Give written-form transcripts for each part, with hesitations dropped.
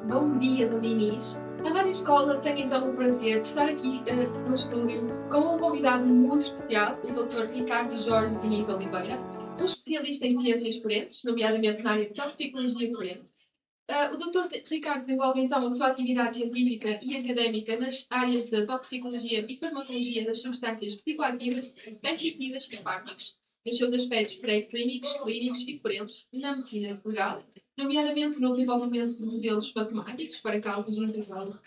Bom dia, Dom Dinis. A Rádio Escola tem então o prazer de estar aqui no estúdio com um convidado muito especial, o Dr. Ricardo Jorge Diniz Oliveira, um especialista em ciências forenses, nomeadamente na área de toxicologia forense. O Dr. Ricardo desenvolve então a sua atividade científica e académica nas áreas da toxicologia e farmacologia das substâncias psicoativas, benzodiazepinas e fármacos, nos seus aspectos pré-clínicos, clínicos e forenses na medicina legal, nomeadamente no desenvolvimento de modelos matemáticos para cálculos de intervalo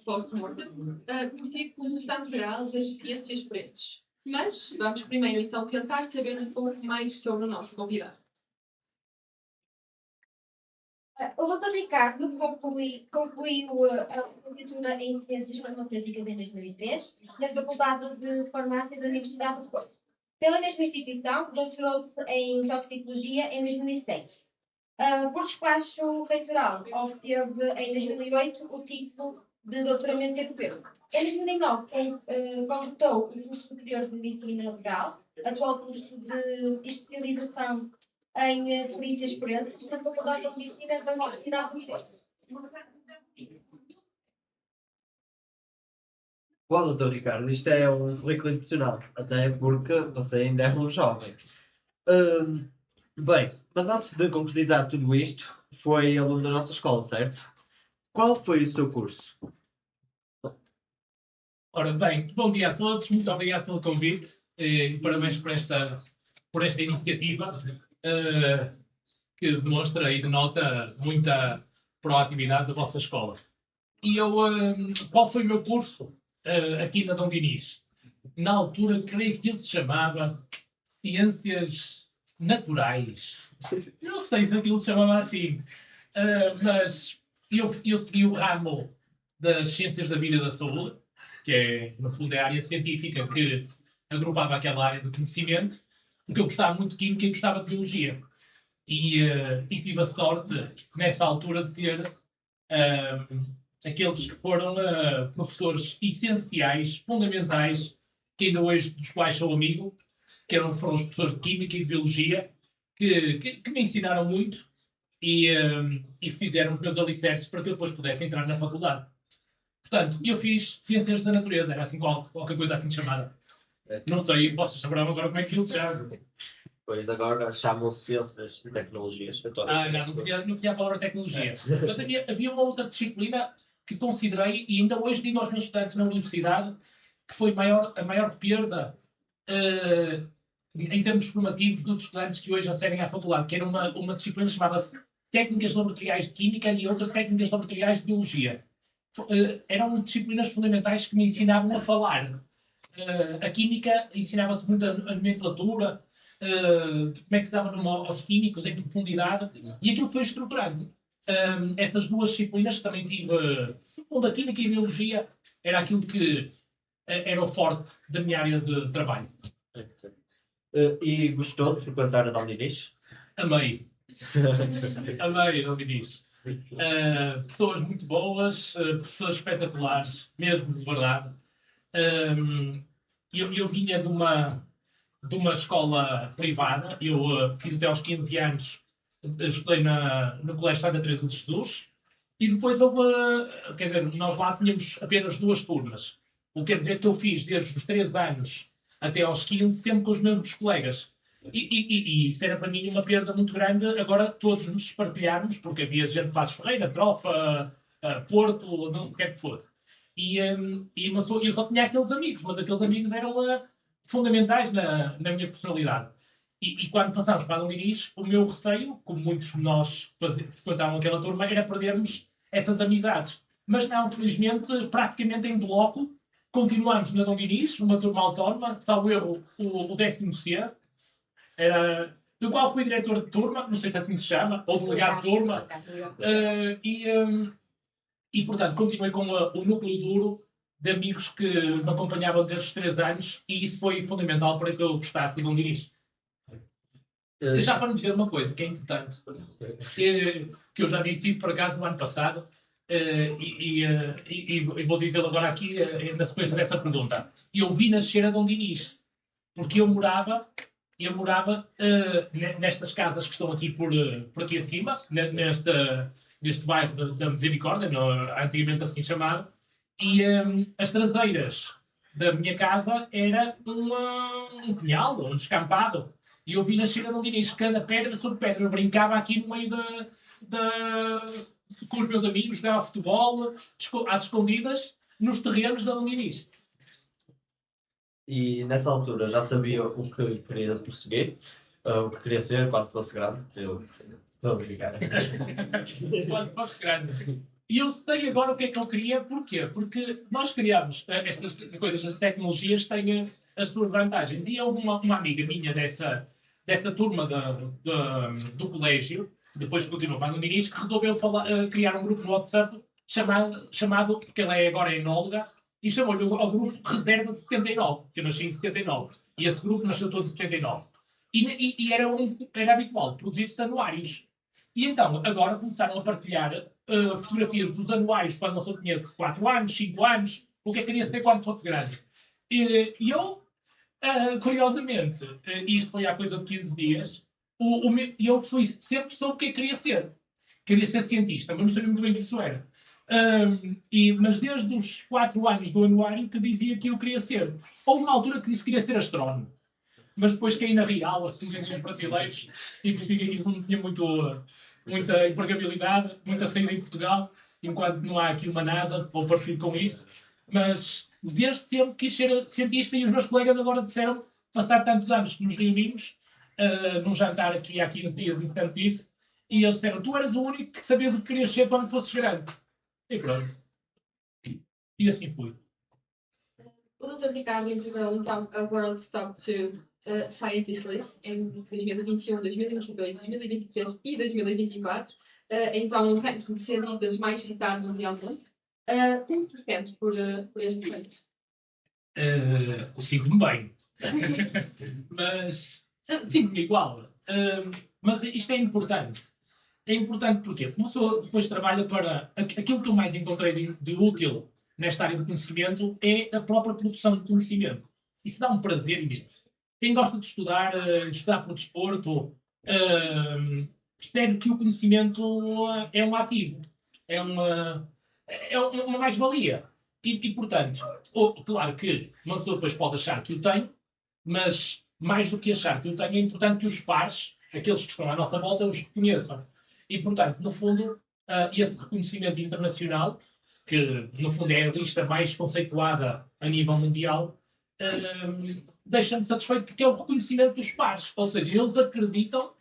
post-mortem, conhecido como o estado geral das ciências forenses. Mas vamos primeiro então tentar saber um pouco mais sobre o nosso convidado. O Dr. Ricardo concluiu a licenciatura em Ciências Farmacêuticas em 2003 na Faculdade de Farmácia da Universidade do Porto. Pela mesma instituição, doutorou-se em Toxicologia em 2006. Por despacho reitoral, obteve em 2008 o título de doutoramento europeu. Em 2009, completou o curso superior de Medicina Legal, atual curso de especialização em perícias forenses na Faculdade de Medicina da Universidade do Porto. Bom, doutor Ricardo, isto é um currículo impressionante, até porque você ainda é um jovem. Bem, mas antes de concretizar tudo isto, foi aluno da nossa escola, certo? Qual foi o seu curso? Ora bem, bom dia a todos, muito obrigado pelo convite e parabéns por esta iniciativa que demonstra e denota muita proatividade da vossa escola. E qual foi o meu curso aqui na Dom Dinis? Na altura, creio que ele se chamava Ciências Naturais. Não sei se aquilo se chamava assim, mas eu segui o ramo das Ciências da Vida e da Saúde, que é, no fundo, é a área científica que agrupava aquela área de conhecimento, porque eu gostava muito de Química e gostava de Biologia. E tive a sorte, nessa altura, de ter aqueles que foram professores essenciais, fundamentais, que ainda hoje dos quais sou amigo, foram os professores de Química e de Biologia, que me ensinaram muito e fizeram os meus alicerces para que eu depois pudesse entrar na faculdade. Portanto, eu fiz Ciências da Natureza, era assim qualquer coisa assim chamada. Não sei, vocês saberão agora como é que ele se chama. Pois agora chamam-se Ciências e Tecnologias. Não tinha a palavra tecnologia. Havia uma outra disciplina que considerei, e ainda hoje digo aos meus estudantes na universidade, que foi a maior perda em termos formativos dos estudantes que hoje acedem à faculdade, que era uma disciplina chamada Técnicas Laboratoriais de Química e outra Técnicas Laboratoriais de Biologia. Eram disciplinas fundamentais que me ensinavam a falar. A Química ensinava-se muito a nomenclatura, como é que se dava aos químicos em profundidade, e aquilo foi estruturado. Essas duas disciplinas que também tive, onde a Química e a Biologia era aquilo que era o forte da minha área de trabalho. E gostou de frequentar a Dom Dinis? Amei. Amei a Dom Dinis. Pessoas muito boas, pessoas espetaculares, mesmo de verdade. Eu vinha de uma escola privada, eu fiz até aos 15 anos, estudei no Colégio Santa Teresa de Jesus, e depois quer dizer, nós lá tínhamos apenas duas turmas. O que quer dizer que eu fiz desde os 3 anos até aos 15, sempre com os mesmos colegas. E isso era para mim uma perda muito grande, agora todos nos partilharmos, porque havia gente de Passos Ferreira, Trofa, Porto, não, o que é que fosse. Eu só tinha aqueles amigos, mas aqueles amigos eram fundamentais na minha personalidade. E quando passámos para a Dom Dinis, o meu receio, como muitos de nós frequentavam aquela turma, era perdermos essas amizades. Mas não, felizmente, praticamente em bloco, continuamos na Dom Dinis, uma turma autónoma, salvo erro, o 10º C, do qual fui diretor de turma, não sei se assim se chama, ou delegado de turma, e portanto continuei com o núcleo duro de amigos que me acompanhavam desde os 3 anos, e isso foi fundamental para que eu gostasse de Dom Dinis. Já para me dizer uma coisa que é importante, que eu já disse isso por acaso no ano passado, e vou dizê-lo agora aqui na sequência dessa pergunta. Eu vi nascer a Dom Dinis, porque eu morava nestas casas que estão aqui por aqui acima, neste bairro da Misericórdia, antigamente assim chamado, e as traseiras da minha casa era um pinhal, um descampado. E eu vi nascer a Dom Dinis, cada pedra sobre pedra. Eu brincava aqui no meio com os meus amigos, jogava futebol, às escondidas, nos terrenos da Dom Dinis. E nessa altura já sabia o que queria perseguir, o que queria ser quando fosse grande. Eu estou a brincar. Quando fosse grande. E eu sei agora o que é que eu queria, porquê? Porque nós criamos estas coisas, as tecnologias têm as suas vantagens. E houve uma amiga minha dessa turma do colégio, depois continuou para o Diniz, que resolveu criar um grupo no WhatsApp chamado, porque ela é agora enóloga, e chamou-lhe ao grupo Reserva de 79, que eu nasci em 79. E esse grupo nasceu todo em 79. E era habitual produzir-se anuários. E então, agora começaram a partilhar fotografias dos anuários quando uma pessoa tinha 4 anos, 5 anos, o que é que queria ser quando fosse grande. E eu, curiosamente, isto foi há coisa de 15 dias, eu sempre soube o que queria ser. Queria ser cientista, mas não sabia muito bem o que isso era. Mas desde os 4 anos do anuário que dizia que eu queria ser. Houve uma altura que disse que queria ser astrónomo. Mas depois caí na real, assim, os brasileiros, e percebi que aquilo não tinha muita empregabilidade, muita saída em Portugal, enquanto não há aqui uma NASA, ou parecido com isso. Mas desde sempre quis ser cientista e os meus colegas agora disseram, passar tantos anos que nos reunimos, num jantar aqui há 15 dias, importante isso, e eles disseram, tu eras o único que sabias o que querias ser quando fosses grande. E pronto. E assim fui. O Dr. Ricardo integrou então a World Top 2 Scientist List em 2021, 2022, 2023 e 2024. Então, um ranking de cientistas mais citados mundialmente. Como se sente por este feito? Sinto-me bem. Mas sinto-me igual. Mas isto é importante. É importante porquê? Porque uma pessoa depois trabalha para... Aquilo que eu mais encontrei de útil nesta área de conhecimento é a própria produção de conhecimento. Isso dá um prazer imenso. Quem gosta de estudar por desporto, percebe que o conhecimento é um ativo. É uma mais-valia. Portanto, claro que uma pessoa depois pode achar que o tem, mas mais do que achar que o tem, é importante que os pares, aqueles que estão à nossa volta, os reconheçam. E, portanto, no fundo, esse reconhecimento internacional, que no fundo é a lista mais conceituada a nível mundial, deixa-me satisfeito porque é o reconhecimento dos pares. Ou seja, eles acreditam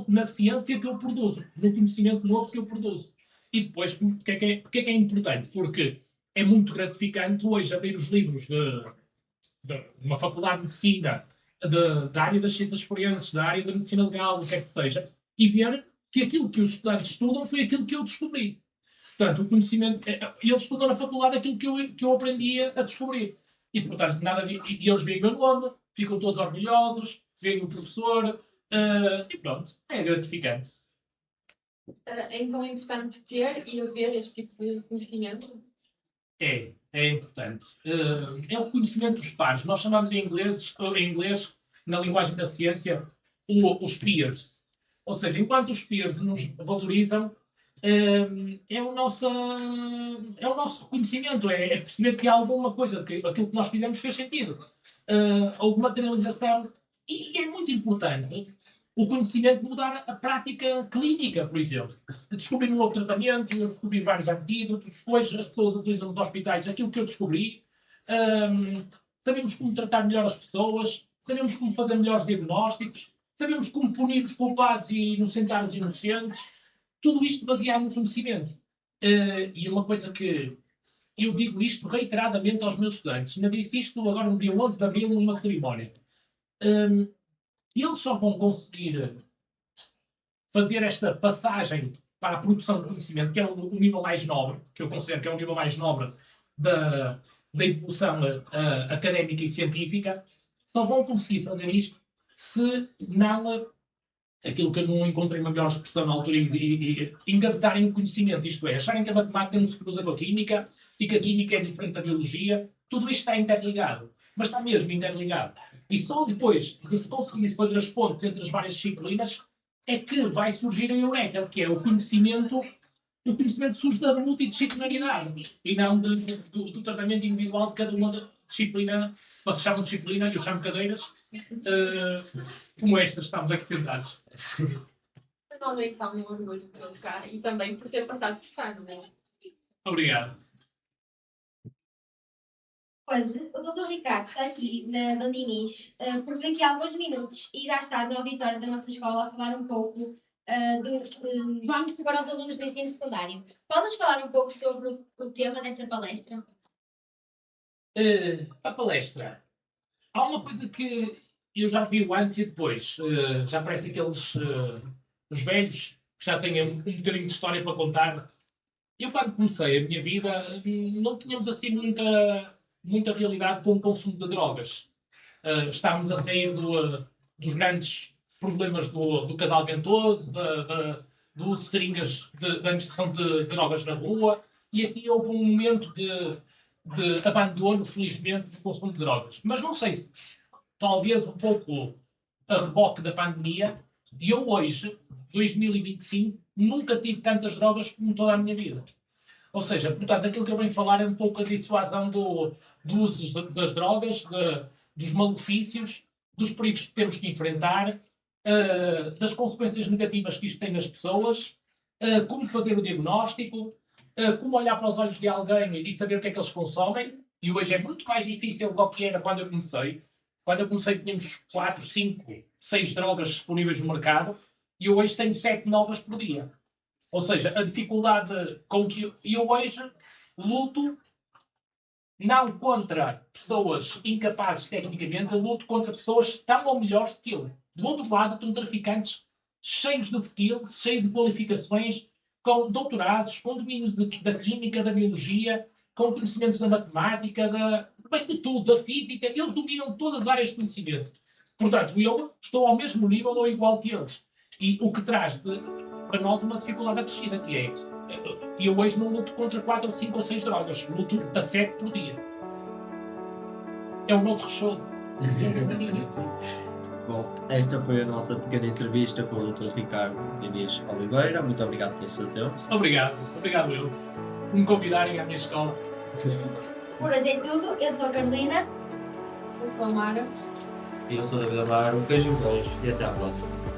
na ciência que eu produzo, no conhecimento novo que eu produzo. E depois, porque é importante? Porque é muito gratificante hoje abrir os livros de uma faculdade de medicina, da área das ciências forenses, da área da medicina legal, o que é que seja, e ver que aquilo que os estudantes estudam foi aquilo que eu descobri. Portanto, o conhecimento, eles estudam na faculdade aquilo que eu aprendi a descobrir. E, portanto, e eles veem o meu nome, ficam todos orgulhosos, veem o professor, e pronto, é gratificante. Então é importante ter e haver este tipo de conhecimento? É importante. É o conhecimento dos pares. Nós chamamos em inglês, na linguagem da ciência, os peers. Ou seja, enquanto os peers nos valorizam, é o nosso reconhecimento. É perceber que há alguma coisa, que aquilo que nós fizemos fez sentido. Houve materialização. E é muito importante o conhecimento mudar a prática clínica, por exemplo. Descobrir um novo tratamento, descobrir vários antídotos, depois as pessoas utilizam nos hospitais aquilo que eu descobri. Sabemos como tratar melhor as pessoas, sabemos como fazer melhores diagnósticos, sabemos como punir os culpados e inocentar os inocentes. Tudo isto baseado no conhecimento. E uma coisa que eu digo isto reiteradamente aos meus estudantes. Ainda disse isto agora no dia 11 de abril numa cerimónia. Eles só vão conseguir fazer esta passagem para a produção de conhecimento, que é o nível mais nobre, que eu considero que é o nível mais nobre da evolução académica e científica, só vão conseguir fazer isto se não aquilo que eu não encontrei uma melhor expressão na altura e engavetarem o conhecimento, isto é, acharem que a matemática não se cruza com a química e que a química é diferente da biologia, tudo isto está interligado, mas está mesmo interligado. E só depois de se conseguir fazer as pontes entre as várias disciplinas é que vai surgir a Eureka, que é o conhecimento surge da multidisciplinaridade e não do tratamento individual de cada uma disciplina, vocês chamam de disciplina e eu chamo cadeiras, como estas estamos aqui sentados. Realmente está um orgulho de ter cá e também por ter passado por cá, não é? Obrigado. Pois, o Dr. Ricardo está aqui na Dom Dinis porque daqui a alguns minutos irá estar no auditório da nossa escola a falar um pouco vamos para os alunos do ensino secundário. Podes falar um pouco sobre o tema dessa palestra? A palestra. Há uma coisa que eu já vi o antes e depois. Já parece aqueles os velhos que já têm um bocadinho de história para contar. Eu, quando comecei a minha vida, não tínhamos assim muita realidade com o consumo de drogas. Estávamos a sair dos grandes problemas do casal ventoso, do uso de seringas da administração de drogas na rua, e aqui houve um momento de abandono, felizmente, do consumo de drogas. Mas não sei, talvez um pouco a reboque da pandemia, e eu hoje, 2025, nunca tive tantas drogas como toda a minha vida. Ou seja, portanto, aquilo que eu venho falar é um pouco a dissuasão do uso das drogas, dos malefícios, dos perigos que temos que enfrentar, das consequências negativas que isto tem nas pessoas, como fazer o diagnóstico, como olhar para os olhos de alguém e saber o que é que eles consomem. E hoje é muito mais difícil do que era quando eu comecei. Quando eu comecei tínhamos 4, 5, 6 drogas disponíveis no mercado e eu hoje tenho 7 novas por dia. Ou seja, a dificuldade com que eu hoje luto não contra pessoas incapazes tecnicamente, eu luto contra pessoas tão ou melhores que eu. Do outro lado, estão traficantes cheios de skills, cheios de qualificações, com doutorados, com domínios da química, da biologia, com conhecimentos da matemática, bem de tudo, da física. Eles dominam todas as áreas de conhecimento. Portanto, eu estou ao mesmo nível ou igual que eles. E o que traz para nós uma dificuldade acrescida, que é eu hoje não luto contra 4 ou 5 ou 6 drogas, luto a 7 por dia. É um outro rechoso. Bom, esta foi a nossa pequena entrevista com o Dr. Ricardo Diniz Oliveira. Muito obrigado pelo seu tempo. Obrigado eu, por me convidarem à minha escola. Por hoje é tudo. Eu sou a Carolina. Eu sou a Mara. E eu sou o David Amaro. Um beijo e até à próxima.